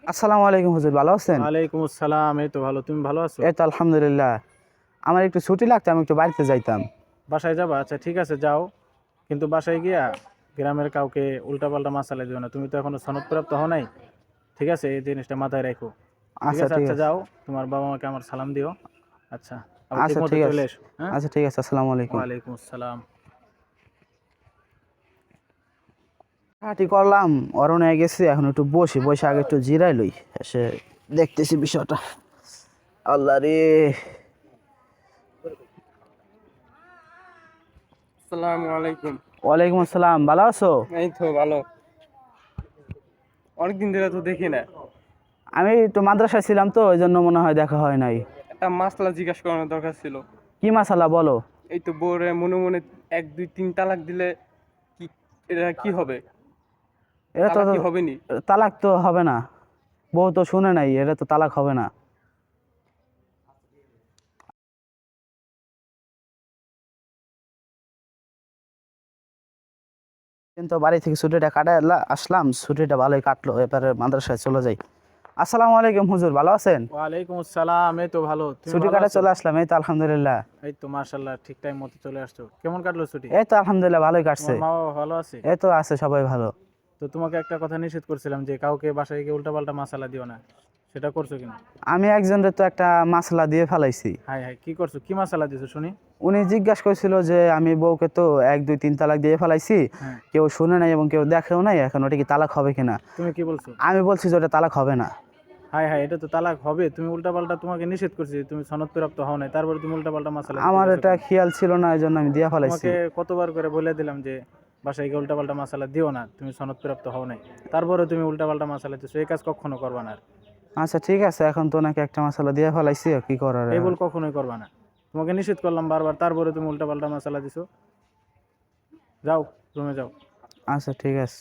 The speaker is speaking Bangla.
আসসালামু আলাইকুম হুজুর, ভালো আছেন? ওয়ালাইকুম আসসালাম। এই তো ভালো, তুমি ভালো আছো? এই তো আলহামদুলিল্লাহ। আমার একটু ছুটি লাগতো, আমি একটু বাড়িতে যাইতাম। বাসায় যাবা? আচ্ছা ঠিক আছে, যাও। কিন্তু বাসায় গিয়া গ্রামের কাউকে উল্টাপাল্টা মাসালা দিও না, তুমি তো এখনো সনদপ্রাপ্ত হও নাই। ঠিক আছে, এই জিনিসটা মাথায় রাখো। ঠিক আচ্ছা আছে, ঠিক আচ্ছা আছে। যাও, তোমার বাবা মাকে আমার সালাম দিও। আচ্ছা, আবার ঠিক আচ্ছা মতো ঠিক চলে আছে। এসো, হ্যাঁ? আচ্ছা ঠিক আছে, আসসালামু আলাইকুম। ওয়ালাইকুম আসসালাম। হাঁটি করলাম, অরণ্যে গেছি, এখন একটু বসি, বসে আগে একটু জিরাই লই, এসে দেখতেছি বিষয়টা। আল্লাহ রে। আসসালামু আলাইকুম। ওয়ালাইকুম আসসালাম, ভালো আছো? এই তো ভালো। অনেকদিন ধরে তো দেখি না। আমি একটু মাদ্রাসায় ছিলাম তো, ওই জন্য মনে হয় দেখা হয় নাই। একটা মাসলা জিজ্ঞাসা করানোর দরকার ছিল। কি মাসালা বলো? এই তো বউরে মনে মনে 1 2 3 তালাক দিলে কি এটা কি হবে? এটা তো তালাক কি হবে নি? তালাক তো হবে না। বউ তো শুনে নাই, এটা তো তালাক হবে না। কিন্তু বাড়ি থেকে ছুটিটা কাটায় আসলাম, ছুটিটা ভালোই কাটলো, এবারে মাদ্রাসায় চলে যাই। আসসালামু আলাইকুম হুজুর, ভালো আছেন? ওয়ালাইকুম আসসালাম। এই তো ভালো, তুমি ছুটি ভালো কাটায় আছো? চলে আসলাম, এই তো আলহামদুলিল্লাহ। এই তো মাশাআল্লাহ, ঠিক টাইম মতো চলে আসছো। কেমন কাটলো ছুটি? এই তো আলহামদুলিল্লাহ ভালোই কাটছে। তোমার মা বাবা ভালো আছে? এই তো আছে সবাই ভালো। তো তোমাকে একটা কথা নিষেধ করছিলাম যে কাউকে বাসায় গিয়ে উল্টাপাল্টা মাসালা দিও না, সেটা করছো কিনা? আমি একজনের তো একটা মাসলা দিয়ে ফেলাইছি। হাই হাই, কি করছো? কি মাসালা দিছো শুনি? উনি জিজ্ঞাসা করছিল যে আমি বউকে তো 1 2 3 তালাক দিয়ে ফেলাইছি, হ্যাঁ, কেউ শুনে নাই এবং কেউ দেখেও নাই, এখন ওটা কি তালাক হবে কিনা। তুমি কি বলছো? আমি বলছি যে ওটা তালাক হবে না। হাই হাই, এটা তো তালাক হবে। তুমি উল্টাপাল্টা, তোমাকে নিষেধ করছি, তুমি সনদ প্রাপ্ত হও নাই, তারপরে তুমি উল্টাপাল্টা মাসালা দিতে আমার গেছো এটা কেন? খেয়াল ছিল না, এই জন্য আমি দিয়ে ফেলাইছি। তোমাকে কতবার করে বলে দিলাম যে বাসায় গিয়ে উল্টাপাল্টা মাসালা দিও না, তুমি সনদ প্রাপ্ত হও নাই, তারপরে তুমি উল্টাপাল্টা মাসালা দিছো। এই কাজ কখনো করবা না আর। আচ্ছা ঠিক আছে, এখন তো নাকি একটা মশলা দিয়ে ফেলাইছি, আর কি করার এই এখন। ভুল কখনোই করবা না। তোমাকে নিষেধ করলাম বারবার, তারপরে তুমি উল্টাপাল্টা মাসালা দিছো। যাও, রুমে যাও। আচ্ছা ঠিক আছে।